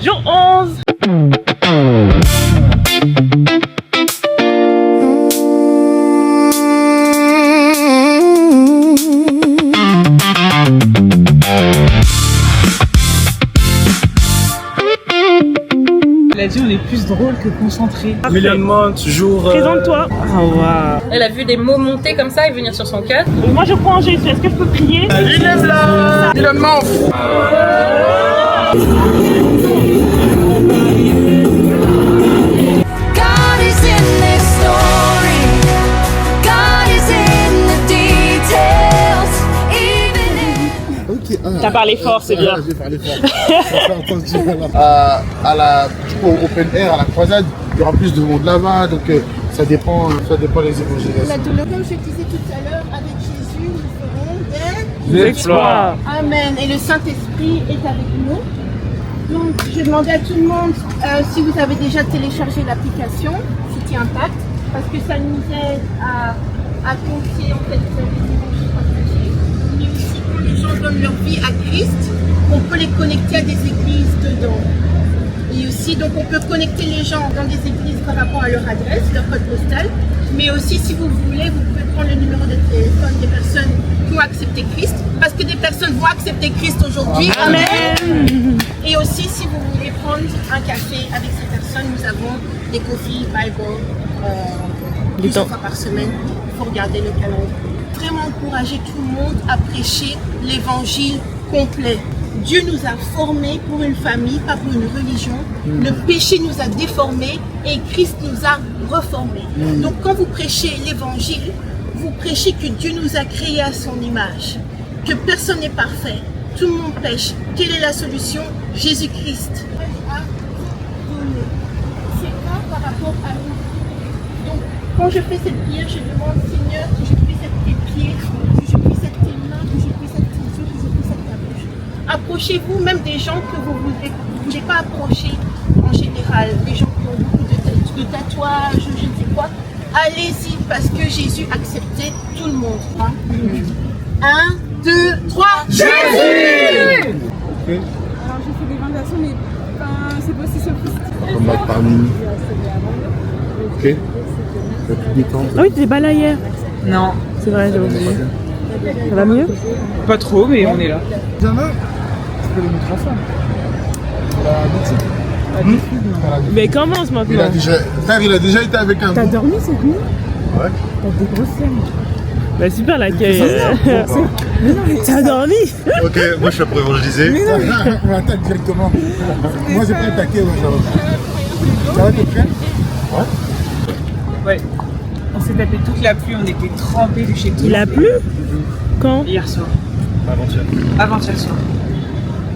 Jour 11. Elle a dit on est plus drôle que concentré. Millionnement, toujours. Présente-toi. Ah waouh. Elle a vu des mots monter comme ça et venir sur son cœur. Moi je crois en Jésus, est-ce que je peux prier? Millionnement. God is in this story. God is in the details. Even in T'as parlé fort, c'est bien. J'ai parlé fort. Du coup, au open air, à la croisade, il y aura plus de monde là-bas, donc ça dépend des évangélisations. Comme je disais tout à l'heure, avec Jésus, nous ferons des... Exploit. Amen. Et le Saint-Esprit est avec nous. Donc, je demandais à tout le monde si vous avez déjà téléchargé l'application City Impact, parce que ça nous aide à confier en fait les évangiles partagés. Mais aussi, quand les gens donnent leur vie à Christ, on peut les connecter à des églises dedans. Et aussi, donc on peut connecter les gens dans des églises par rapport à leur adresse, leur code postal. Mais aussi, si vous voulez, vous pouvez prendre le numéro de téléphone des personnes qui ont accepté Christ. Parce que des personnes vont accepter Christ aujourd'hui. Amen. Et aussi, si vous voulez prendre un café avec ces personnes, nous avons des coffee, Bible, plusieurs fois par semaine. Il faut regarder le calendrier. Vraiment encourager tout le monde à prêcher l'évangile complet. Dieu nous a formés pour une famille, pas pour une religion. Le péché nous a déformés et Christ nous a reformés. Donc quand vous prêchez l'évangile, vous prêchez que Dieu nous a créés à son image, que personne n'est parfait, tout le monde pêche. Quelle est la solution? Jésus-Christ. C'est pas par rapport à nous. Donc quand je fais cette prière, je demande Seigneur que je puisse être tes pieds, que je puisse être tes mains, que je puisse être tes yeux, que je puisse être ta bouche. Approchez-vous même des gens que vous ne voulez pas approcher en général, des gens qui ont beaucoup de tatouages, je ne sais quoi. Allez-y parce que Jésus acceptait tout le monde. 1, 2, 3, Jésus! Ok. Alors j'ai fait des invitations, mais c'est pas aussi sophistiqué. Comme parmi nous. Ok. La plus détente. Ah oui, t'es pas là hier. Non, C'est vrai, j'ai oublié. Ça va mieux? pas trop, mais on est là. Examen. Tu peux le mettre ensemble. La médecine. Mais commence maintenant. Frère, il a déjà été avec un T'as groupe. dormi cette nuit? Ouais. T'as des grosses scènes. Bah super l'accueil. Mais non, mais T'as dormi? Ok, moi je suis pour évangéliser. On attaque directement. Moi, j'ai pas attaqué. Ça va, t'es prêt? Ouais. On s'est tapé toute la pluie, on était trempés de chez tout. Il a plu? Quand? Hier soir. Avant-hier. Avant-hier soir.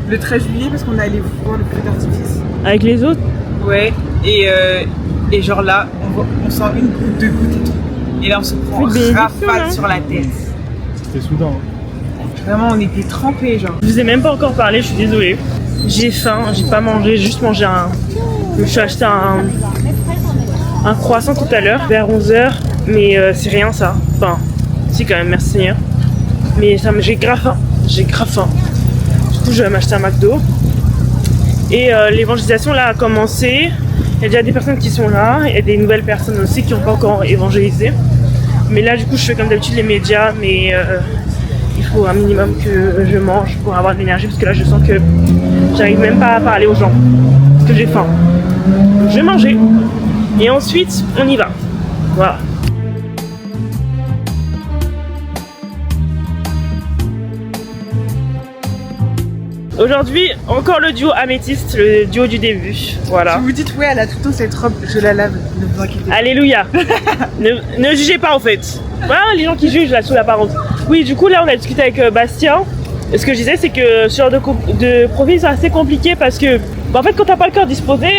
Le 13 juillet parce qu'on est allé voir le feu d'artifice. Avec les autres? Ouais. Et genre là, on sent une goutte, deux gouttes et tout. Et là on se prend Des une hein. rafale sur la tête. C'était soudain. Vraiment on était trempés genre. Je vous ai même pas encore parlé, je suis désolée. J'ai faim, j'ai pas mangé, j'ai juste mangé je suis acheté un croissant tout à l'heure, vers 11h, mais c'est rien ça. Enfin, si quand même, merci Seigneur. Mais j'ai grave faim, Du coup, je vais m'acheter un McDo. Et l'évangélisation là a commencé. Il y a déjà des personnes qui sont là, il y a des nouvelles personnes aussi qui n'ont pas encore évangélisé. Mais là, du coup, je fais comme d'habitude les médias, mais il faut un minimum que je mange pour avoir de l'énergie, parce que là, je sens que j'arrive même pas à parler aux gens, parce que j'ai faim. Donc, je vais manger, et ensuite, on y va. Voilà. Aujourd'hui, encore le duo améthyste, le duo du début. Voilà. Vous vous dites ouais elle a tout le temps cette robe, je la lave, ne vous inquiétez pas. Alléluia. ne jugez pas en fait. Voilà les gens qui jugent là sous l'apparence. Oui, du coup là on a discuté avec Bastien. Et ce que je disais c'est que ce genre de profil c'est assez compliqué parce que en fait quand t'as pas le cœur disposé,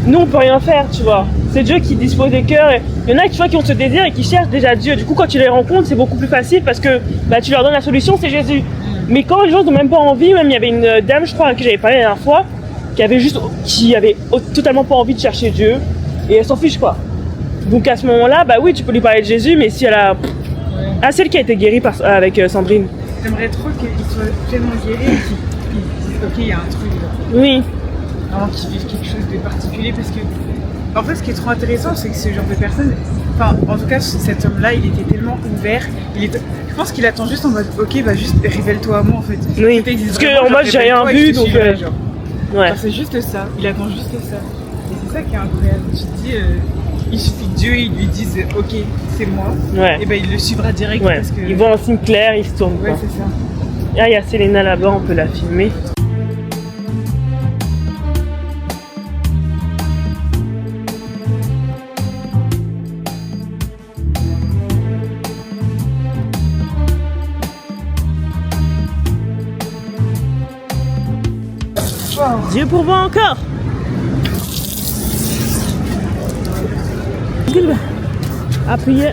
nous on peut rien faire, tu vois. C'est Dieu qui dispose des cœurs. Il y en a tu vois qui ont ce désir et qui cherchent déjà Dieu. Du coup quand tu les rencontres c'est beaucoup plus facile parce que tu leur donnes la solution, c'est Jésus. Mais quand les gens n'ont même pas envie, même il y avait une dame je crois à qui j'avais parlé la dernière fois qui avait totalement pas envie de chercher Dieu et elle s'en fiche quoi. Donc à ce moment-là, oui tu peux lui parler de Jésus, mais si elle a... Ah celle qui a été guérie avec Sandrine. J'aimerais trop qu'il soit tellement guéri et qu'il ok, il y a un truc. Oui. Vraiment qui vivent quelque chose de particulier parce que en fait ce qui est trop intéressant c'est que ce genre de personne, enfin en tout cas cet homme là il était tellement ouvert, je pense qu'il attend juste en mode ok bah juste révèle-toi à moi en fait. Oui, parce que en mode j'ai rien vu donc ouais. Genre, c'est juste ça, il attend juste ça et c'est ça qui est incroyable, tu te dis il suffit que Dieu il lui dise ok c'est moi et ben il le suivra direct parce que... Il voit un signe clair, il se tourne ouais c'est ça. Ah il y a Selena là-bas, on peut la filmer. Dieu pourvoit encore. Appuyez.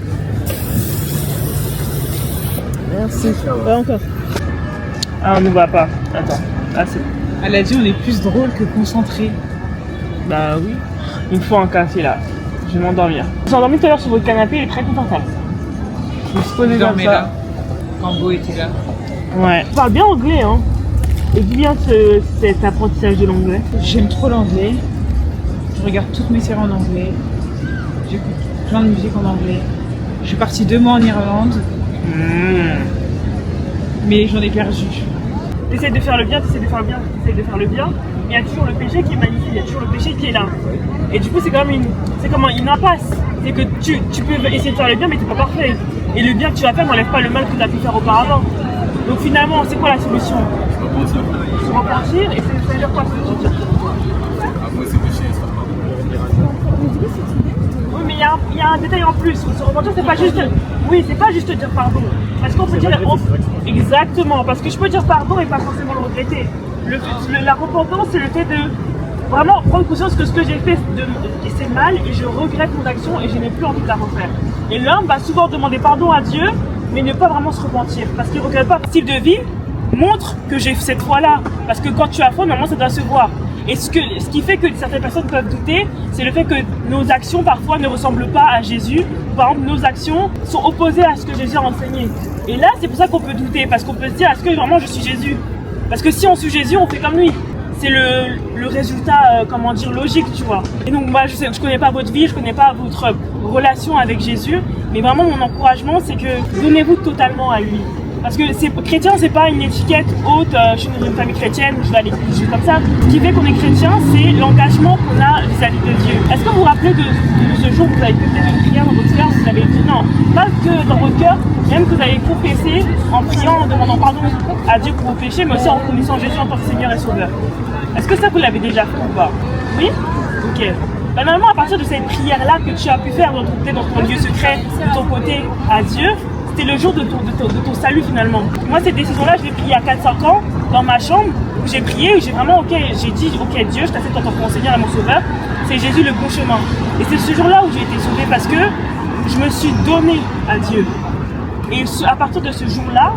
Merci. Ouais, encore. Ah, on ne voit pas. Attends. Ah, c'est... Elle a dit on est plus drôle que concentré. Bah oui. Il me faut un café là. Je vais m'endormir. Je suis endormi tout à l'heure sur votre canapé, il est très confortable. Je me suis posé comme ça. Là. Quand Beau était là. Ouais. Tu parles bien anglais, hein. Et d'où vient cet apprentissage de l'anglais? J'aime trop l'anglais. Je regarde toutes mes séries en anglais. J'écoute plein de musique en anglais. Je suis partie 2 mois en Irlande. Mais j'en ai perdu. T'essayes de faire le bien, t'essayes de faire le bien, t'essayes de faire le bien. Mais il y a toujours le péché qui est magnifique, il y a toujours le péché qui est là. Et du coup, c'est comme une impasse. C'est que tu peux essayer de faire le bien, mais t'es pas parfait. Et le bien que tu vas faire n'enlève pas le mal que tu as pu faire auparavant. Donc finalement, c'est quoi la solution? Se repentir, et ça veut dire quoi? Oui, mais il y a un détail en plus. Se repentir, c'est pas juste... Oui, c'est pas juste dire pardon. Parce qu'on peut dire... Exactement, parce que je peux dire pardon et pas forcément le regretter. La repentance, c'est le fait de vraiment prendre conscience que ce que j'ai fait, c'est mal et je regrette mon action et je n'ai plus envie de la refaire. Et l'homme va souvent demander pardon à Dieu, mais ne pas vraiment se repentir, parce qu'il ne regrette pas. Le style de vie montre que j'ai cette foi-là, parce que quand tu as foi, normalement ça doit se voir. Et ce qui fait que certaines personnes peuvent douter, c'est le fait que nos actions parfois ne ressemblent pas à Jésus. Par exemple, nos actions sont opposées à ce que Jésus a enseigné. Et là, c'est pour ça qu'on peut douter, parce qu'on peut se dire, est-ce que vraiment je suis Jésus? Parce que si on suit Jésus, on fait comme lui. C'est le résultat, logique, tu vois. Et donc, moi, je connais pas votre vie, je connais pas votre relation avec Jésus, mais vraiment, mon encouragement, c'est que donnez-vous totalement à lui. Parce que chrétien, c'est pas une étiquette haute, je suis dans une famille chrétienne, je vais aller juste comme ça. Ce qui fait qu'on est chrétien, c'est l'engagement qu'on a vis-à-vis de Dieu. Est-ce que vous vous rappelez de ce jour où vous avez fait peut-être une prière dans votre cœur, vous avez dit non, pas que dans votre cœur, même que vous avez confessé en priant, en demandant pardon à Dieu pour vos péchés, mais aussi en reconnaissant Jésus en tant que Seigneur et Sauveur. Est-ce que ça vous l'avez déjà fait ou pas? Oui? Ok. Ben, normalement, à partir de cette prière-là que tu as pu faire dans ton lieu secret, de ton côté à Dieu, c'était le jour de ton salut finalement. Moi, cette décision-là, je l'ai prise il y a 4-5 ans dans ma chambre où j'ai prié, où j'ai vraiment, j'ai dit, ok Dieu, je t'accepte en tant que mon Seigneur et mon Sauveur, c'est Jésus le bon chemin. Et c'est ce jour-là où j'ai été sauvée parce que je me suis donnée à Dieu. Et à partir de ce jour-là,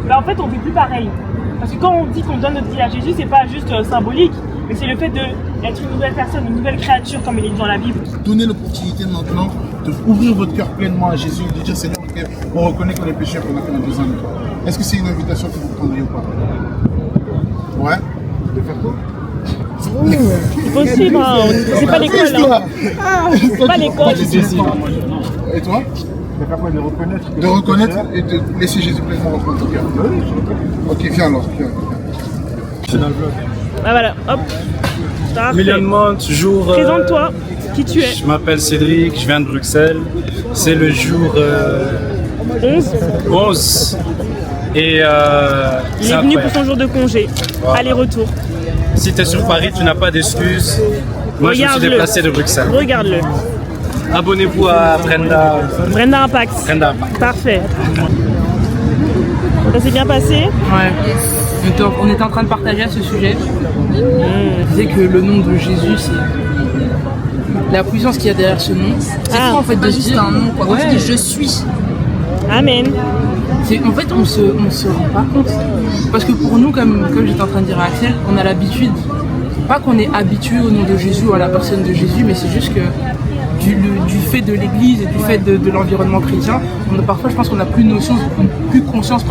ben, en fait, on ne vit plus pareil. Parce que quand on dit qu'on donne notre vie à Jésus, c'est pas juste symbolique, mais c'est le fait d'être une nouvelle personne, une nouvelle créature, comme il est dit dans la Bible. Donnez l'opportunité maintenant d'ouvrir votre cœur pleinement à Jésus, de dire Seigneur, on reconnaît qu'on est pécheurs, qu'on a fait nos besoins de toi. Est-ce que c'est une invitation que vous prendriez ou pas? Ouais? De faire quoi? C'est possible, hein. C'est pas l'école. Hein. C'est pas l'école. Et toi? De faire quoi? De reconnaître. De reconnaître et de laisser Jésus pleinement reprendre ton cœur. Ok, viens alors. Viens. C'est dans le vlog. Ah voilà, hop. Million toujours. Présente-toi, qui tu es. Je m'appelle Cédric, je viens de Bruxelles. C'est le jour 11. Et il est venu pour son jour de congé. Voilà. Aller-retour. Si tu es sur Paris, tu n'as pas d'excuses. Moi, je me suis déplacé de Bruxelles. Regarde-le. Abonnez-vous à Brenda. Brenda Impact. Brenda Impact. Parfait. Ça s'est bien passé? Ouais. On était en train de partager à ce sujet. On disait que le nom de Jésus, c'est la puissance qu'il y a derrière ce nom. C'est quoi en fait de juste un nom, quoi. Ouais. On dit je suis. Amen. En fait, on se rend pas compte. Parce que pour nous, comme j'étais en train de dire à Axel, on a l'habitude. Pas qu'on est habitué au nom de Jésus ou à la personne de Jésus, mais c'est juste que du fait de l'église et du fait de l'environnement chrétien, parfois je pense qu'on n'a plus conscience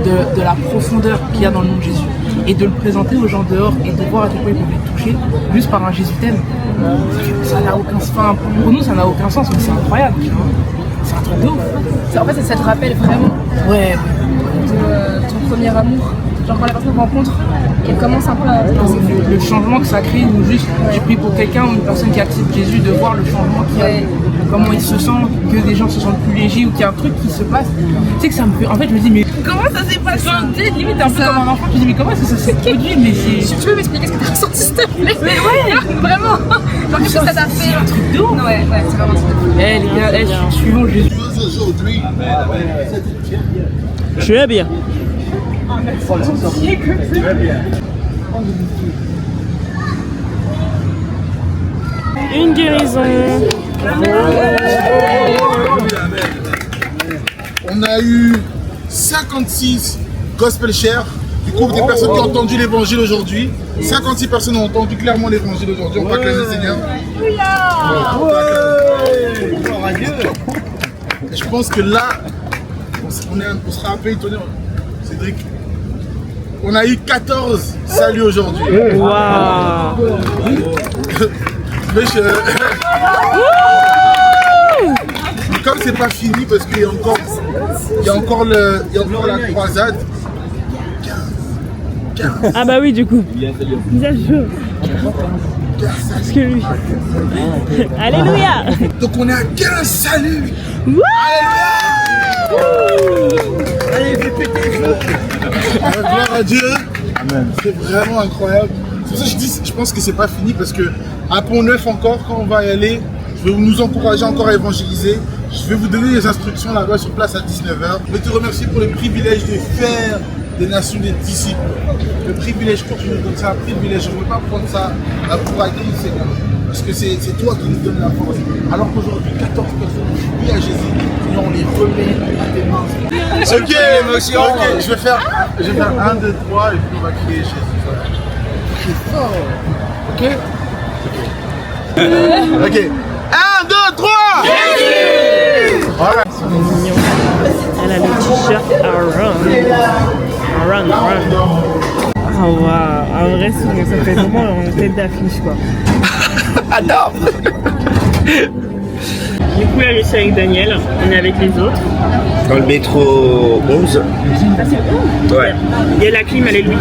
de la profondeur qu'il y a dans le nom de Jésus. et de le présenter aux gens dehors et de voir à quel point ils peuvent être touchés juste par un Jésus t'aime. Ça n'a aucun sens. Enfin, pour nous, ça n'a aucun sens, mais c'est incroyable. Tu vois. C'est un truc de ouf. En fait, ça te rappelle vraiment Ouais. ton premier amour. Genre quand la personne rencontre, qu'elle commence un peu à... Le changement que ça crée, ou juste j'ai pris pour quelqu'un ou une personne qui accepte Jésus, de voir le changement qu'il y a, comment il se sent, que des gens se sentent plus légers ou qu'il y a un truc qui se passe. Tu sais que ça me fait. En fait, je me dis, mais comment ça s'est passé? Tu sais, limite un peu comme un enfant, je me dis, mais comment est-ce que ça s'est produit? Mais c'est. Si tu veux m'expliquer ce que t'as ressenti, s'il te plaît? Mais ouais! Vraiment! Genre, qu'est-ce que ça t'a fait? C'est un truc de ouf! Ouais, c'est vraiment un truc de ouf. Eh les gars, suivons Jésus. Aujourd'hui, Je vais bien. Une guérison. on a eu 56 gospel shares. Du coup, des personnes qui ont entendu l'évangile aujourd'hui. 56 personnes ont entendu clairement l'évangile aujourd'hui. On va acclamer le Seigneur. Et je pense que là, on sera un peu étonné. Cédric, on a eu 14 saluts aujourd'hui. Waouh. Mais comme c'est pas fini parce qu'il y a encore la croisade. Ah bah oui, du coup. Bien sûr. Parce que lui. Alléluia. Donc on est à 15 saluts. Allez, fais péter les feux. Gloire à Dieu. Amen. C'est vraiment incroyable. C'est pour ça que je dis, je pense que c'est pas fini parce que à Pont-Neuf encore, quand on va y aller, je vais nous encourager encore à évangéliser. Je vais vous donner les instructions là-bas sur place à 19h. Je vais te remercier pour le privilège de faire des nations des disciples. Le privilège, quand tu nous donnes ça, un privilège, je ne veux pas prendre ça pour acquis, Seigneur. Parce que c'est toi qui nous donnes la force. Alors qu'aujourd'hui, 14 personnes ont dit oui à Jésus. Seigneur, on les remet à tes mains. Ok, je vais faire 1, 2, 3 et puis on va crier Jésus. C'est fort. Ok. Ok. 1, 2, 3 Jésus. Voilà. Elle a le t-shirt Aaron. Ah waouh, un vrai souvenir, ça fait vraiment une tête d'affiche quoi. Adore. Du coup là je suis avec Daniel, on est avec les autres. Dans le métro 11. Ah c'est bon. Ouais. Il y a la clim, elle est lui.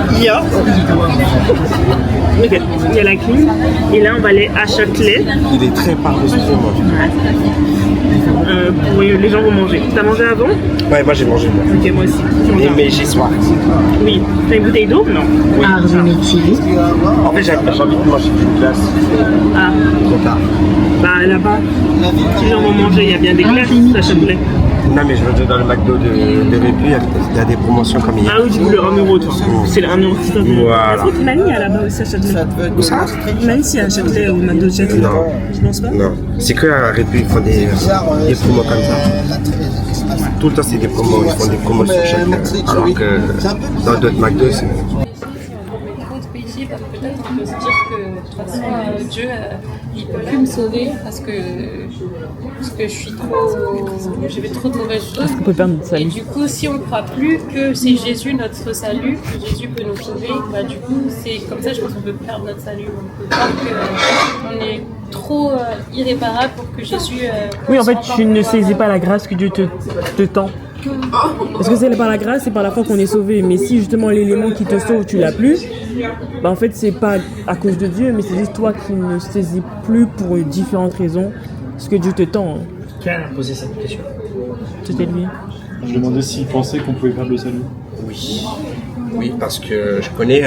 Ok. Il y a la clim. Et là on va aller à Châtelet. Il est très par-dessus moi. Pour les gens vont manger. T'as mangé avant? Ouais, moi j'ai mangé. Ok, moi aussi. Mais j'ai soif. Oui. T'as une bouteille d'eau? Non. Oui. En fait, j'ai envie de manger une glace. Ah. Trop tard. Bah là-bas, si les gens vont manger, il y a bien des glaces à Châtelet. Non, mais je veux dire, dans le McDo de Répu, il y a des promotions comme hier. Ah oui, du coup, le 1€, toi. C'est le 1€. Voilà. Il m'a mis à là-bas aussi à Châtelet. Où ça? Il m'a mis ici à Châtelet, au McDo de Châtelet. Non. Je pense pas. Non. C'est que à Répu, ils font des promos comme ça. Tout le temps, c'est des promos. Ils font des promos sur Châtelet. Alors que dans d'autres McDo, c'est. Contre péché, peut-être on peut se dire que de toute façon Dieu il peut plus me sauver parce que je suis trop, je fais trop de mauvaises choses. Parce qu'on peut perdre notre Et salut. du coup, si on ne croit plus que c'est Jésus notre salut, que Jésus peut nous sauver, bah du coup c'est comme ça, je pense qu'on peut perdre notre salut. On peut croire qu'on est trop irréparable pour que Jésus. Oui, en fait, tu ne saisis pas la grâce que Dieu te tend. Parce que c'est par la grâce, c'est par la foi qu'on est sauvé. Mais si justement l'élément qui te sauve, tu l'as plus, bah en fait, c'est pas à cause de Dieu, mais c'est juste toi qui ne saisis plus pour différentes raisons ce que Dieu te tend. Qui a posé cette question? C'était lui. Je demandais s'il pensait qu'on pouvait perdre le salut. Oui. Oui, parce que je connais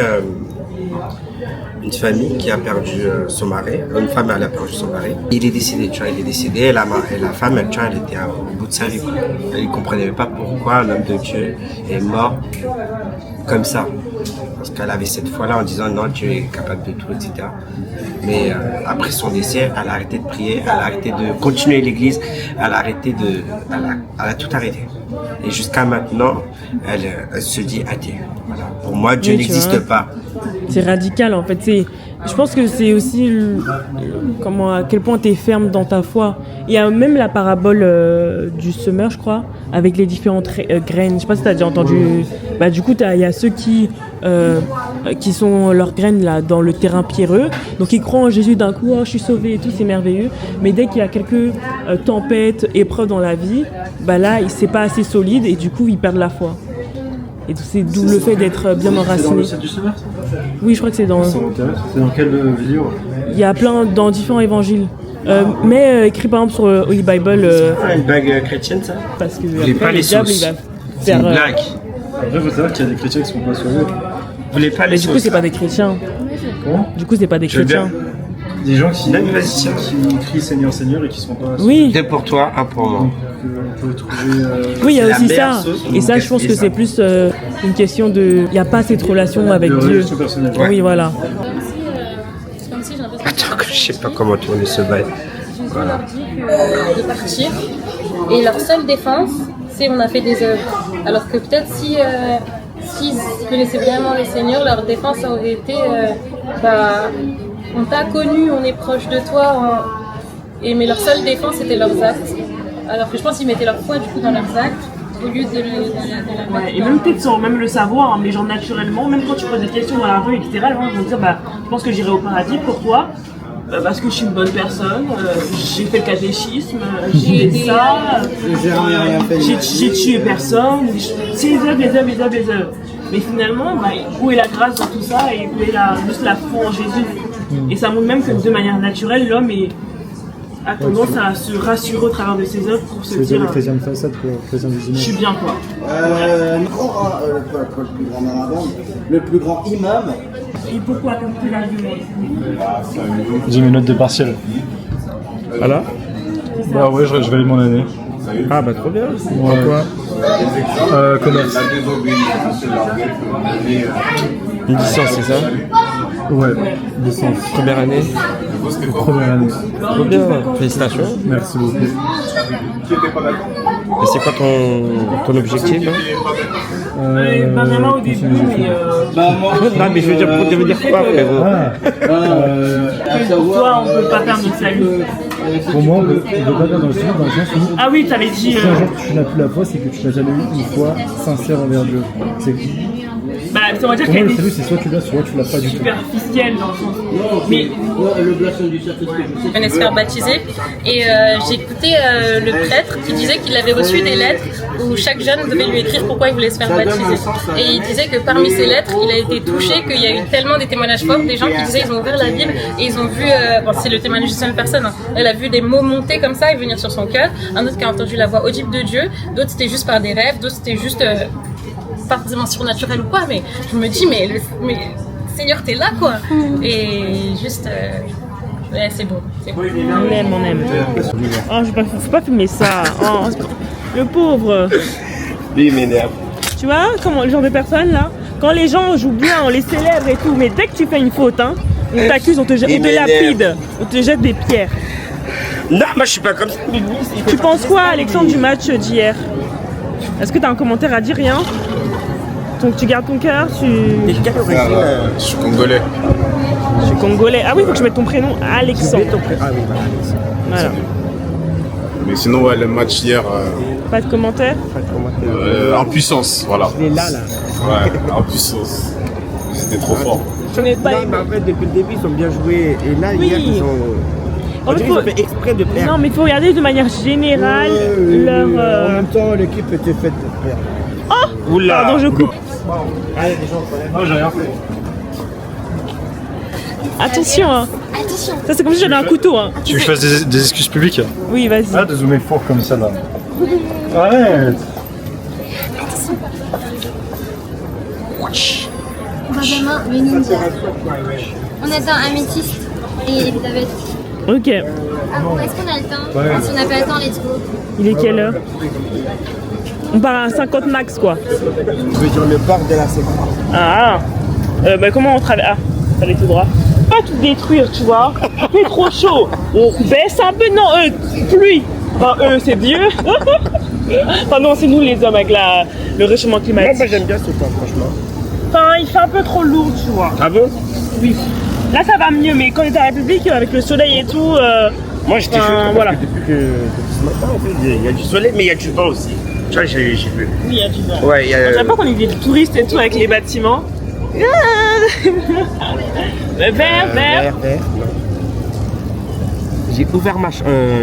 une famille qui a perdu son mari. Une femme, elle a perdu son mari. Il est décédé, tu vois, il est décédé. Et la femme, tu vois, elle était au bout de sa vie. Elle ne comprenait pas pourquoi l'homme de Dieu est mort comme ça. Parce qu'elle avait cette foi-là en disant non, Dieu est capable de tout, etc. Mais après son décès, elle a arrêté de prier, elle a arrêté de continuer l'église, elle a tout arrêté. Et jusqu'à maintenant, elle se dit athée. Voilà. Pour moi, Dieu Oui, n'existe pas. C'est radical en fait. Je pense que c'est aussi à quel point tu es ferme dans ta foi. Il y a même la parabole du semeur, je crois, avec les différentes graines. Je sais pas si tu as déjà entendu. Bah, du coup, il y a ceux qui sont leurs graines là, dans le terrain pierreux. Donc ils croient en Jésus d'un coup, oh, je suis sauvé et tout, c'est merveilleux. Mais dès qu'il y a quelques tempêtes, épreuves dans la vie, bah là, c'est pas assez solide et du coup, ils perdent la foi. Et c'est d'où le fait d'être bien enraciné. C'est dans le set du semeur, ça? Oui, je crois que c'est dans... C'est dans quel livre? Il y a plein dans différents évangiles. Mais écrit par exemple sur Holy Bible. Une blague chrétienne, ça? Parce que Voulez pas les diable, sauces. il va C'est une faire. blague. Après, il faut savoir qu'il y a des chrétiens qui sont pas sauvés. Vous voulez pas les Mais du coup, sauces. c'est pas des chrétiens. Comment? Du coup, c'est pas des Je veux bien. chrétiens. Des gens qui Non, mais vas-y, tiens. crient Seigneur, Seigneur et qui sont pas sauvés. Oui, Deux pour toi, un pour moi. Donc, on peut trouver. oui, il y a C'est la aussi meilleure ça. sauce, on Et ça, nous je pense que casse c'est ça. plus une question de. Il n'y a pas cette relation avec de Dieu. relation personnelle. Oui, voilà. C'est comme si j'ai l'impression Attends, que je sais pas comment tourner ce bail. Jésus leur dit de partir et leur seule défense c'est on a fait des œuvres. Alors que peut-être s'ils connaissaient vraiment le Seigneur, leur défense aurait été on t'a connu, on est proche de toi, mais leur seule défense c'était leurs actes. Alors que je pense qu'ils mettaient leur foi du coup dans leurs actes au lieu de la Ouais, et même peut-être sans même le savoir, hein, mais genre naturellement, même quand tu poses des questions dans la rue, etc., les gens vont dire je pense que j'irai au paradis, pourquoi parce que je suis une bonne personne, j'ai fait le catéchisme, j'ai fait ça, j'ai tué personne, c'est les œuvres. Mais finalement, où est la grâce dans tout ça et où est juste la foi en Jésus? Et ça montre même que de manière naturelle, l'homme a tendance à se rassurer au travers de ses œuvres pour se dire chrétien de façade, quoi, chrétien je suis bien quoi. Le plus grand imam. Et pourquoi compter l'argument? J'ai mes notes de partiel. Voilà. Bah ouais, je valide mon année. Ah bah trop bien. Ouais. Quoi Commerce. Une licence, c'est ça? Ouais, licence. Première année? Première année. Trop bien, félicitations. Merci beaucoup. Et c'est quoi ton objectif hein? Benjamin au début, mais Non mais je veux dire, pour devenir quoi frérot? pour toi on peut pas perdre notre salut. Pour moi, on ne peut pas perdre dans le sens où Ah oui, t'avais dit. si un jour tu n'as plus la foi, c'est que tu n'as jamais eu une foi sincère envers Dieu. C'est Ça va dire pour qu'elle moi, le est salut, c'est soit tu l'as, soit tu l'as pas du tout. superficielle dans le sens. Mais Je venais se faire baptiser et j'ai écouté le prêtre qui disait qu'il avait reçu des lettres où chaque jeune devait lui écrire pourquoi il voulait se faire baptiser. Et il disait que parmi ces lettres, il a été touché qu'il y a eu tellement des témoignages forts, des gens qui disaient ils ont ouvert la Bible et ils ont vu, c'est le témoignage d'une seule personne, hein. Elle a vu des mots monter comme ça et venir sur son cœur, un autre qui a entendu la voix audible de Dieu, d'autres c'était juste par des rêves, d'autres c'était juste pas forcément surnaturel ou quoi, mais je me dis mais Seigneur t'es là quoi. Et juste ouais, c'est beau. on aime. Oh, faut pas filmer ça. Oh, le pauvre. Lui, il m'énerve. Tu vois, comment le genre de personne là, quand les gens jouent bien, on les célèbre et tout, mais dès que tu fais une faute, hein, on t'accuse, on te lapide, on te jette des pierres. Non, moi je suis pas comme ça. Tu penses quoi, Alexandre, du match d'hier? Est-ce que tu as un commentaire à dire? Rien? Donc tu gardes ton cœur, Et quelle origine Je suis congolais. Je suis congolais. Ah oui, faut que je mette ton prénom, Alexandre. Ah oui, Voilà. Mais sinon, ouais, le match hier, Pas de commentaire? en puissance, voilà. Il est là. Ouais, en puissance. C'était trop fort. Je n'ai pas. Non, mais en fait, depuis le début, ils ont bien joué. Et là, Oui. hier, ils ont. En fait, Ils ont fait exprès de perdre. Non, mais il faut regarder de manière générale leur. En même temps, l'équipe était faite pour perdre. Oh! Oula. Pardon, je coupe. Non, j'ai rien fait. Attention, hein. Attention. Ça, c'est comme si j'avais un couteau, hein. Tu veux que je fasse des excuses publiques? Oui, vas-y. Ah, de zoomer fort comme ça là. Arrête! Benjamin, le ninja. On attend Améthyste et Elisabeth. Ok. Ah bon, est-ce qu'on a le temps? Ouais. Si on n'a pas le temps, let's go. Il est quelle heure? On part à 50 max, quoi. Je veux dire le parc de la séquence. Ah. Comment on traverse? Ah, ça allait tout droit. Pas tout détruire, tu vois. Il fait trop chaud. On baisse un peu. Non, pluie. Enfin, c'est Dieu. Enfin, non, c'est nous les hommes avec le réchauffement climatique. Moi, j'aime bien ce temps, franchement. Enfin, il fait un peu trop lourd, tu vois. Ah bon? Oui. Là, ça va mieux, mais quand on était à la République, avec le soleil et tout. Moi, j'étais chaud voilà. depuis ce matin, en fait. Il y a du soleil, mais il y a du vent aussi. Tu vois, j'ai vu. Oui, il y a du vent. Ouais, il y a. J'aime pas qu'on ait des touristes et tout avec les bâtiments. Vert.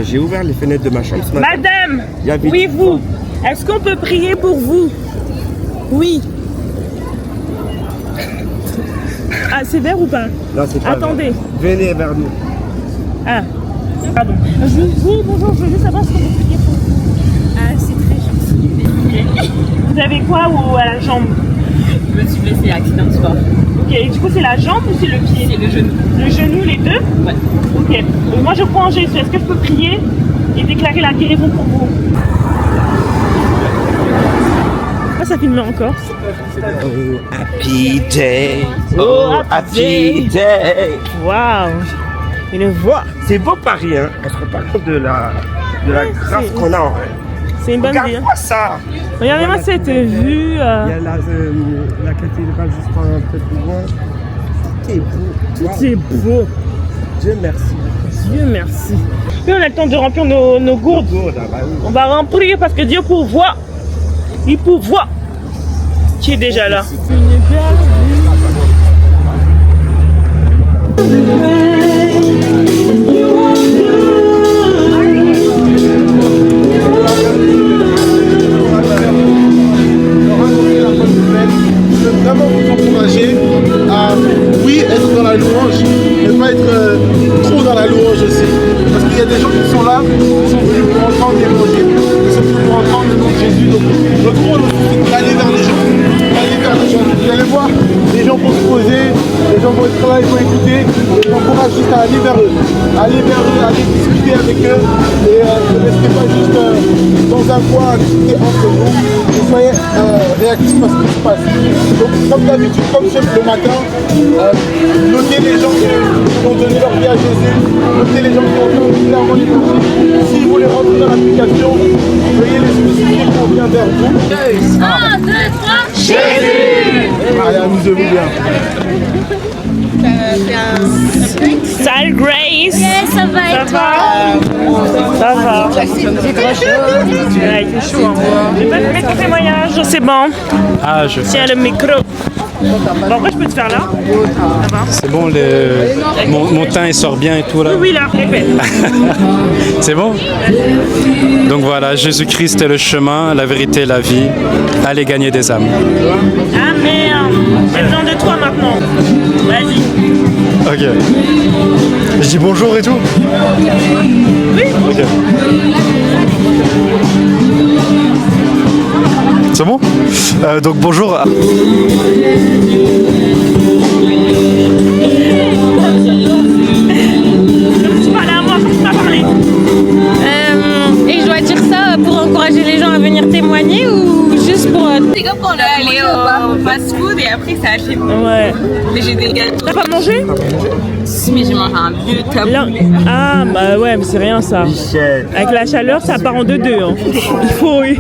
J'ai ouvert les fenêtres de ma chambre ce matin. Madame, Il y avait oui, du vous. vent. Est-ce qu'on peut prier pour vous? Oui. Ah, c'est vert ou pas? Non, c'est pas Attendez. vrai. Venez vers nous. Ah, pardon. Oui, bonjour, je veux juste savoir ce que vous priez pour vous. Ah, c'est très gentil. Vous avez quoi ou à la jambe? Je me suis blessée à accident de sport. Ok, et du coup, c'est la jambe ou c'est le pied? C'est le genou. Le genou, les deux? Ouais. Ok. Donc, moi, je crois en Jésus. Est-ce que je peux prier et déclarer la guérison pour vous? Ah, ça filme encore. Oh, happy day. Oh, happy day. Waouh. Une voix. C'est beau Paris, hein. On se rend pas compte de la grâce qu'on a en vrai. C'est une bonne vie. Regarde-moi ça. Regardez-moi cette vue. Il y a la cathédrale juste un peu plus loin. Tout est beau. Tout est beau. Dieu merci. Dieu merci. Puis on a le temps de remplir nos gourdes. On va remplir parce que Dieu pourvoit. Il pourvoit. Qui est déjà là. Une belle Je veux vraiment vous encourager à, oui, être dans la louange, mais pas être trop dans la louange aussi. Parce qu'il y a des gens qui sont là, qui sont venus pour entendre l'évangile, qui sont venus pour entendre le nom de Jésus. Donc, notre rôle aussi, c'est d'aller vers les gens. D'aller vers les gens. Vous allez voir, les gens vont se poser, les gens vont être là, ils vont écouter. Et j'encourage juste à aller vers eux, aller discuter avec eux. Et ne restez pas juste dans un coin à discuter entre vous. Et soyez réactifs à ce qui se passe. Donc, comme d'habitude, comme le matin, notez les gens qui ont donné leur vie à Jésus, notez les gens qui ont entendu clairement l'évangile. Si vous voulez rentrer dans l'application, veuillez les spécifier qu'on vient vers vous. 1, 2, 3, Jésus! Allez, amusez-vous bien. Salut Grace. Yes, ça va et toi? Ça va. C'est trop chaud. Ouais, il fait chaud. Hein. J'ai pas fait ton témoignage, c'est bon. Ah, je Tiens le micro. Bon, après, je peux te faire là. Ça va. C'est bon, mon teint il sort bien et tout là. Oui, là, répète. C'est bon? Donc voilà, Jésus-Christ est le chemin, la vérité et la vie. Allez gagner des âmes. Amen. J'ai besoin de toi maintenant. Vas-y. Ok. Je dis bonjour et tout? Oui. Ok. C'est bon? Donc bonjour. Tu parlais à moi, comment tu m'as parlé? Et je dois dire ça pour encourager les gens à venir témoigner ou juste pour... C'est comme quand on est allé au fast-food et après ça a fait... Ouais. Mais j'ai des gâteaux. T'as pas mangé? Si, mais j'ai mangé un vieux taboulé. Ah, bah ouais, mais c'est rien ça. Avec la chaleur, ça part en deux. Hein. Il faut, oui.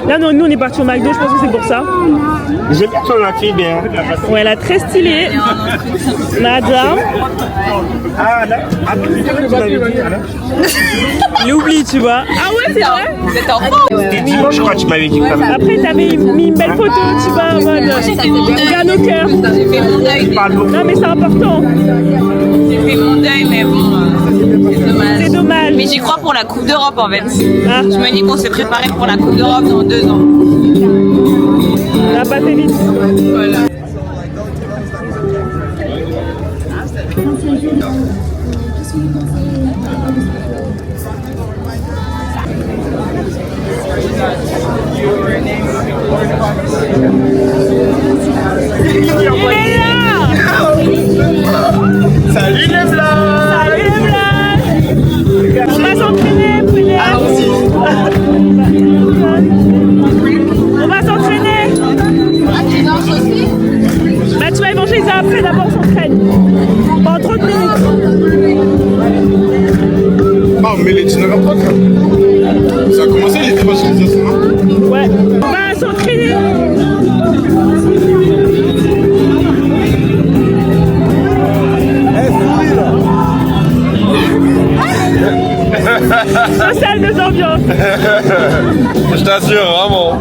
Là, nous, on est partis au McDo, je pense que c'est pour ça. J'ai bien ton fille bien. Ouais, elle a très stylé. Madame. Ah, là. Ah, tu m'avais dit, là. L'oublie, tu vois. Ah ouais, c'est vrai? Vous êtes en France? C'était dimanche, je crois, tu m'avais dit. Après, t'avais mis une belle photo, tu vois, en mode. Regarde nos cœurs. J'ai fait mon deuil. Non, mais c'est important. J'ai fait mon deuil, mais bon, c'est dommage. C'est dommage. Mais j'y crois pour la Coupe d'Europe en fait. Ah. Je me dis qu'on s'est préparé pour la Coupe d'Europe dans 2 ans. Ça a passé vite. Voilà. Salut les blancs! Salut les blancs! On va s'entraîner, Poulet. Allons-y! On va s'entraîner. Bah tu vas évangéliser après, d'abord on s'entraîne. Pendant 30 minutes. Ah, mais les 19h30 là. Ça a commencé les évangélisations, non? Ouais. On va s'entraîner. salle de ambiance. Je t'assure, vraiment.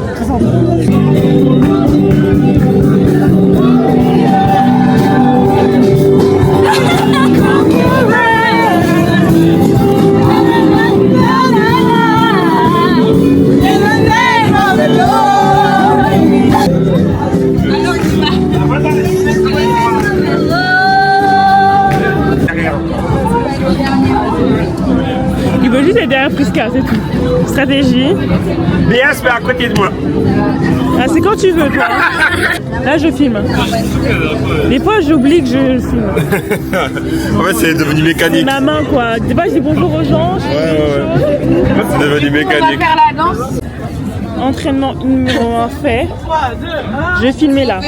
Il veut juste être derrière Prisca, c'est tout. Stratégie. BS, mais à côté de moi. Ah, c'est quand tu veux, toi. Là, je filme. Des fois, j'oublie que je filme. En fait, c'est devenu mécanique. Ma main, quoi. Des fois, je dis bonjour aux gens. Je fais des choses. C'est devenu mécanique. faire la danse. Entraînement numéro 1 fait. Je vais filmer là.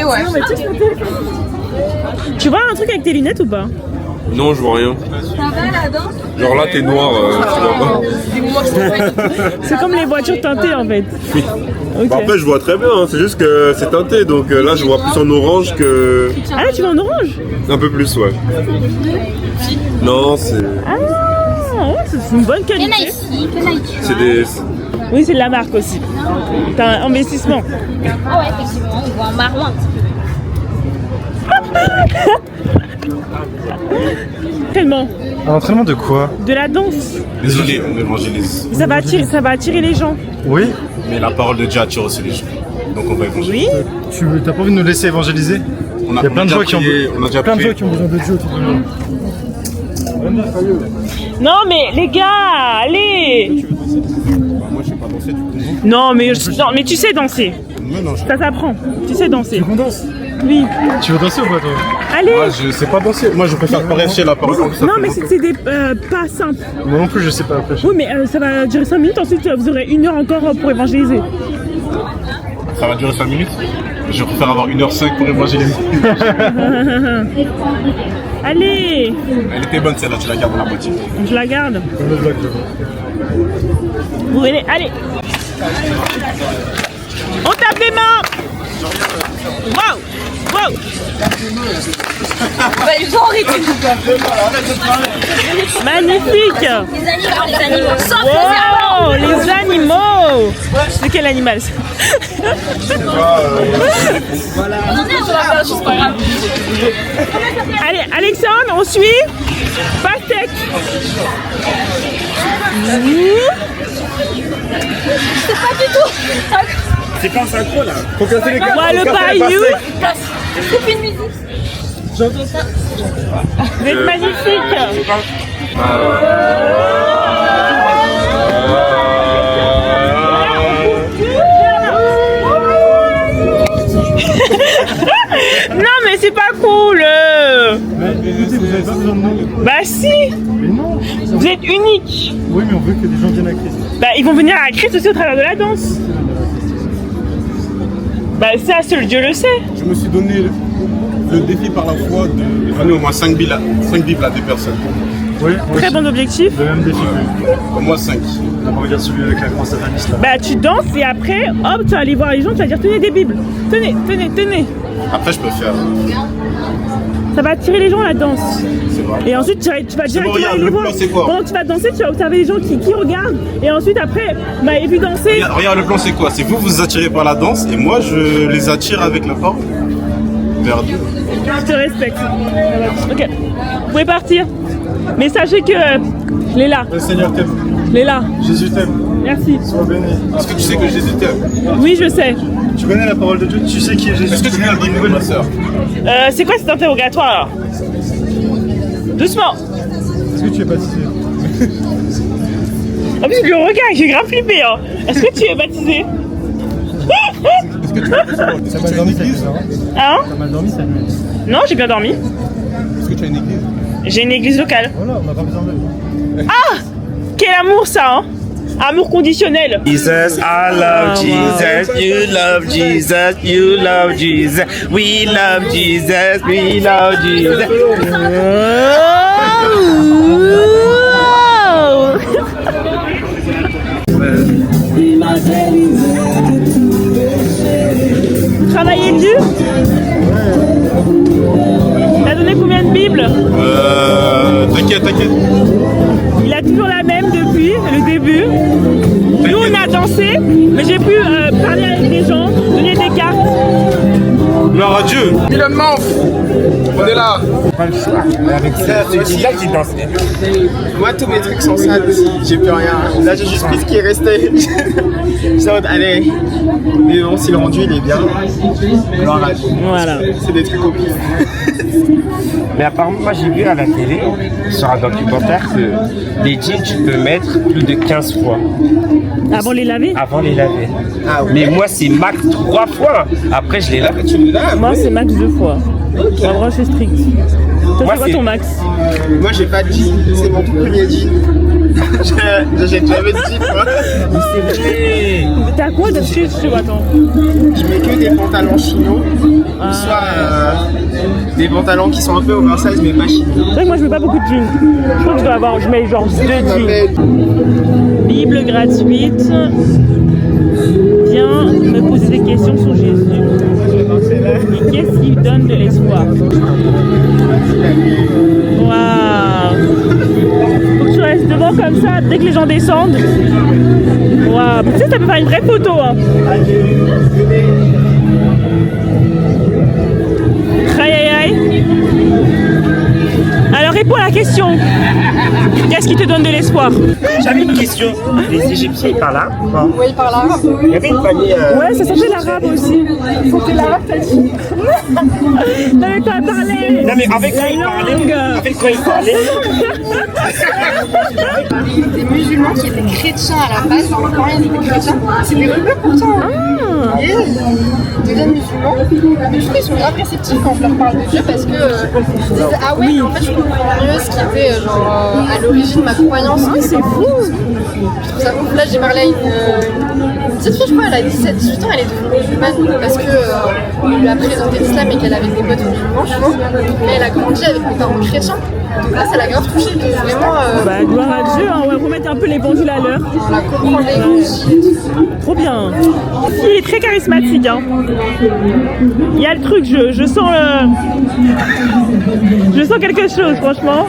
Tu vois un truc avec tes lunettes ou pas? Non, je vois rien. Ça va la danse? Genre là, t'es noir, tu vois pas. C'est comme les voitures teintées en fait. Ok. Bah, après, je vois très bien, hein, c'est juste que c'est teinté, donc là, je vois plus en orange que. Ah là, tu vois en orange? Un peu plus, ouais. Non, c'est. Ah, ouais, c'est une bonne qualité. C'est des. Oui, c'est de la marque aussi. T'as un investissement. Ah ouais, effectivement, on voit en marron un petit peu. Tellement. Un entraînement de quoi? De la danse. Désolé, on évangélise. Ça va attirer les gens. Oui. Mais la parole de Dieu attire aussi les gens. Donc on va évangéliser. Oui. Tu t'as pas envie de nous laisser évangéliser? Il y a plein de gens qui ont besoin de Dieu autour de nous. Non mais les gars, allez. Moi je sais pas danser, tu comprends? Non mais tu sais danser. Non, Ça s'apprend. Tu sais danser. Tu veux qu'on danse? Oui. Tu veux danser ou pas toi? Allez. Moi je sais pas danser. Moi je préfère prêcher la parole. Non mais c'est des pas simples. Moi non plus je sais pas prêcher. Oui mais ça va durer 5 minutes, ensuite vous aurez 1 heure encore pour évangéliser. Ça va durer 5 minutes. Je préfère avoir 1h05 pour évangéliser. Allez. Elle était bonne celle-là, tu la gardes dans la moitié. Je la garde. Vous venez, allez. On tape les mains. Wow. Wow. Magnifique. Les animaux, sans Wow, les animaux. C'est quel animal ça? Allez, Alexandre, on suit. Pastèque. C'est pas du tout. C'est pas synchro là. Faut casser les Moi, le paillou. Coupe une musique. J'entends ça. Vous êtes magnifique. Non mais c'est pas cool. Écoutez, vous avez pas besoin de nous. Bah si. Mais non. Vous êtes unique. Oui mais on veut que des gens viennent à Christ. Bah ils vont venir à Christ aussi au travers de la danse. Bah ça seul Dieu le sait. Je me suis donné le défi par la foi de donner au moins 5 bibles à des personnes. Oui, Très bon objectif. Le même défi. Au moins 5. On regarde celui avec la croix sataniste là. Bah tu danses et après, hop, tu vas aller voir les gens, tu vas dire tenez des bibles. Tenez, tenez, tenez. Après je peux faire. Ça va attirer les gens la danse. C'est vrai. Et ensuite tu vas directement regarde, aller le les voir. plan, c'est quoi? Pendant que tu vas danser, tu vas observer les gens qui regardent. Et ensuite après, vous m'avez vu danser. Regarde, le plan c'est quoi? C'est vous attirez par la danse et moi je les attire avec la parole vers Dieu. Je te respecte. Ok, vous pouvez partir. Mais sachez que Léla, Le Seigneur t'aime. Léla, Jésus t'aime. merci. Sois béni. Est-ce que tu sais que Jésus t'aime? Oui, je sais. Tu connais la parole de Dieu, tu sais qui est Jésus. Est-ce que tu connais la Bible, ma soeur? C'est quoi cet interrogatoire alors? Doucement. Est-ce que tu es baptisé? En plus, le regard, j'ai grave flippé. Hein. Est-ce que tu es baptisé? T'as mal dormi cette nuit, Hein? T'as mal dormi cette nuit? Non, j'ai bien dormi. Est-ce que tu as une église? J'ai une église locale. Voilà, on n'a pas besoin d'elle. Ah! Quel amour ça, hein? Amour conditionnel. Jesus, I love Jesus, you love Jesus, you love Jesus, we love Jesus, we love Jesus. Travailler dur? T'as donné combien de bibles? T'inquiète. Il a toujours la même depuis le début. Nous, on a dansé, mais j'ai pu parler avec des gens, donner des cartes. Gloire à Dieu. Elon Musk, on est là. Pas le choix. Avec ça, c'est déjà qui danse. Moi, tous mes trucs sont sales aussi. J'ai plus rien. Là, j'ai juste pris ce qui est resté. J'ai en mode, allez. Mais bon, si le rendu, il est bien. Gloire à Dieu. Voilà. C'est des trucs au pire. Mais apparemment, moi j'ai vu à la télé, sur un documentaire, que les jeans, tu peux mettre plus de 15 fois. Avant les laver? Avant les laver. Mais moi, c'est max 3 fois. Après, je les lave et tu les laves. Moi, c'est max 2 fois. Vraiment, je suis strict. Toi, c'est quoi ton max? Moi, j'ai pas de jean. C'est mon tout premier jean. J'achète jamais de jean, moi. C'est vrai. T'as quoi dessus? Je vois, attends. Je mets que des pantalons chinos. Soit des pantalons qui sont un peu oversize, mais pas chinos. C'est vrai que moi, je mets pas beaucoup de jeans. Je crois que je mets genre 2 jeans. Bible gratuite. Viens me poser des questions sur Jésus. Et qu'est-ce qui donne de l'espoir? Waouh! Faut que tu restes devant comme ça dès que les gens descendent. Waouh! Tu sais, ça peut faire une vraie photo. Hein. Aïe aïe aïe. Alors réponds à la question. Qu'est-ce qui te donne de l'espoir? J'avais une question. Les Égyptiens, ils parlent arabe? Oui, il parle arabe. Il y avait une famille. Ouais, ça s'appelle l'arabe aussi. C'était l'arabe, t'as dit. Non, mais t'as parlé. Non, mais avec quoi ils parlaient? Avec quoi ils parlaient? Des musulmans qui étaient chrétiens à la base, quand ils étaient chrétiens, c'est des rebeux pourtant. Des musulmans, mais je trouve qu'ils sont grave réceptifs quand on leur parle de Dieu parce que ils disent ah ouais, en fait je comprends mieux ce qui était à l'origine de ma croyance. C'est fou. Je trouve ça ouf. Là j'ai parlé à une petite fille, je crois, elle a 17-18 ans, elle est devenue musulmane parce que on lui a présenté l'islam et qu'elle avait des potes musulmans, je pense. Mais elle a grandi avec des parents chrétiens. Donc là, ça l'a grave touchée. Vraiment. Bah, gloire à Dieu, hein, on va remettre un peu les pendules à l'heure. On la comprend les trop bien. Il est très charismatique. Hein. Il y a le truc, je sens je sens quelque chose, franchement.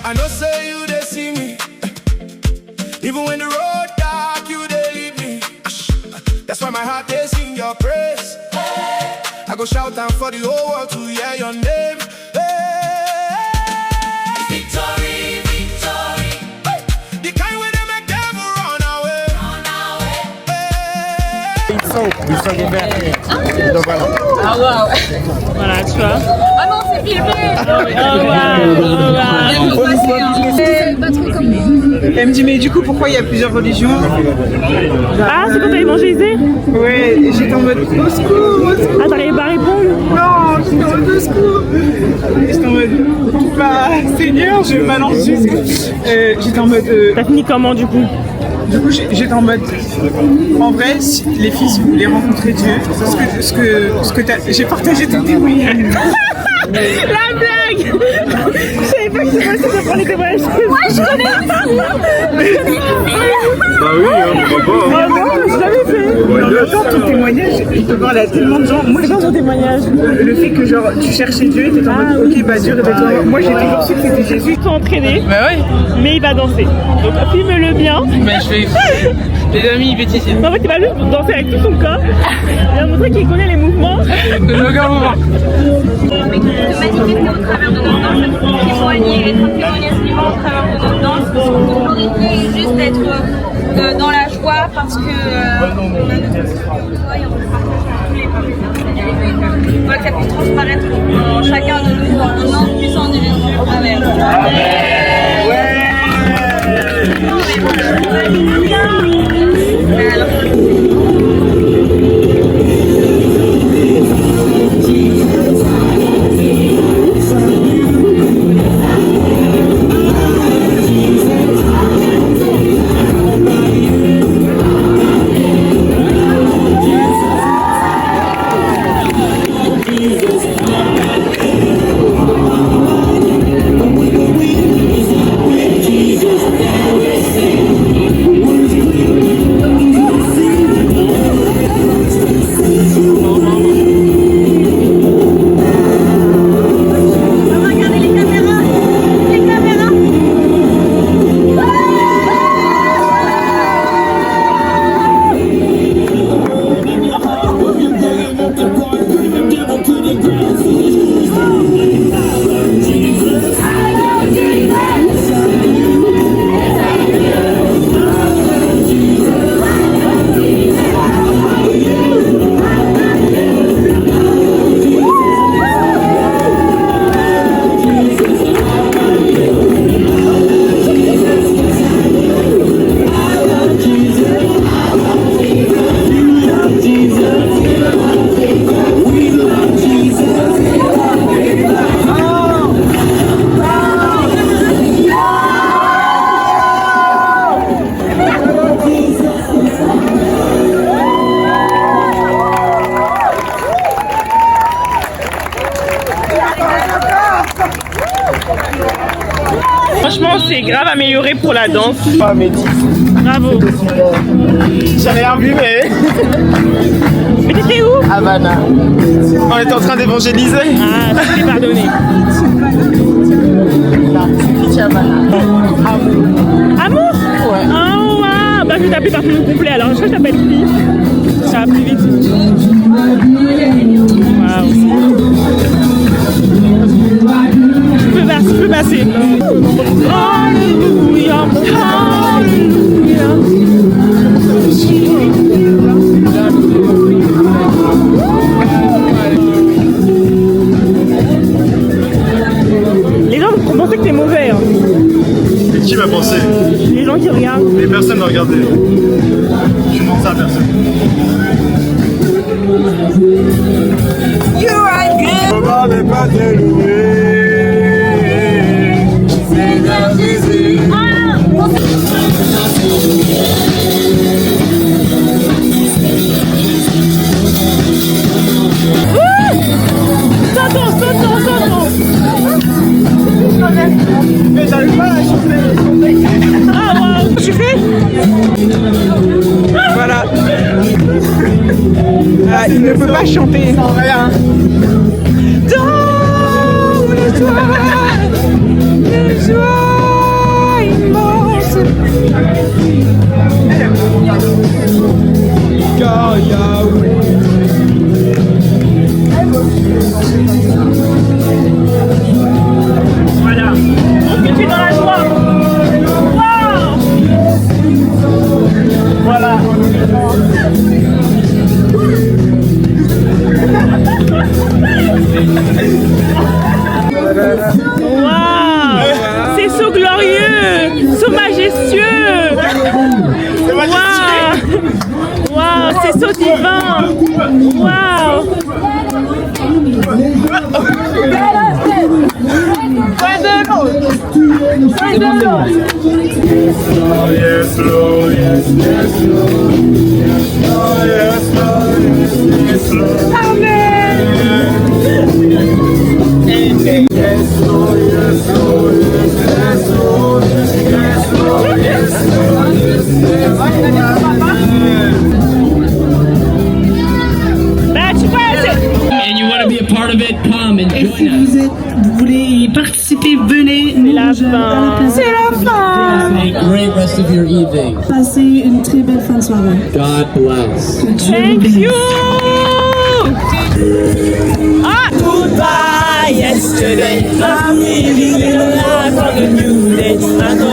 I know say you they see me. Even when the road dark, you they lead me. That's why my heart they sing your praise. I go shout out for the whole world to hear your name. Victory, victory. The kind where they make devil run away. Ils sont des verts. Donc voilà. Ah waouh. Voilà, tu vois. Ah non, c'est filmé. Elle me dit mais du coup pourquoi il y a plusieurs religions? Ah, c'est quand t'avais évangélisé? Ouais, j'étais en mode au secours. Ah, t'arrivais pas à répondre? Non, j'étais en mode au secours. J'étais en mode bah Seigneur, je balance juste. J'étais en mode. T'as fini comment du coup? Du coup, j'étais en mode. En vrai, si les filles, si vous voulez rencontrer Dieu, ce que j'ai partagé ton témoignage. La blague. Je savais pas que c'est possible de prendre les témoignages. Moi, je connais. Bah oui, pourquoi pas. Ah non, j'ai jamais fait. En même temps, ton témoignage, il peut parler à tellement de gens. Moi, c'est quoi ton témoignage? Le fait que genre tu cherchais Dieu et t'étais en mode ok, bah Dieu révèle-toi. Moi, j'ai toujours su que c'était Jésus. Ils sont entraînés. Bah oui. Mais il va danser. Donc filme-le bien. Mais je fais les amis bêtisiers. En fait, il va juste danser avec tout son corps. Il va montrer qu'il connaît les mouvements. Le mouvement. Manifester au travers de notre danse, témoigner, être un témoignage vivant au travers de notre danse, glorifier et juste être dans la joie parce que on a notre joie et on veut partager tous les peuples. Que ça puisse transparaître en chacun de nous dans le nom puissant de Jésus. Amen. Franchement, c'est grave amélioré pour la danse. Ah, mais bravo. J'ai rien vu, mais. Mais t'étais où? Havana. On était en train d'évangéliser. Ah, je t'ai pardonné. Amour? Ouais. Oh, wow. Bah, je vais t'appeler par ton nom complet alors. Je crois que je t'appelle Fille. Ça va plus vite. Waouh. Tu peux passer. Alléluia. Les gens vont penser que t'es mauvais. Hein. Et qui va penser? Les gens qui regardent. Mais personne ne regardait. Je demande ça à personne. You are good. Comment ne pas te louer? Seigneur Jésus. Mais j'arrive pas à chanter. Ah wow. Tu fais? Voilà. Ah, il ne peut pas chanter sans rien. Dans les joies immenses. Car Yahweh. Voilà. On se met dans la joie. Wow. Voilà. Wow. C'est so glorieux, so majestueux. Wow. Wow, c'est so divin. Wow. Yes, Lord, yes, yes, Lord. Oh, yes, Lord, yes, yes, Lord. Amen. Yes, Lord, yes, Lord, yes, yes, Lord. Yes, Lord, yes, Lord, yes, yes, And you want to be a part of it, come and Et si join us. vous voulez y participer, venez nous rejoindre à la place. C'est la fin. Have a great rest of your evening. Passez une très belle fin de soirée. God bless. Que Dieu vous Thank bénisse. you. Ah! Goodbye yesterday. I'm living in a life on a new day. I know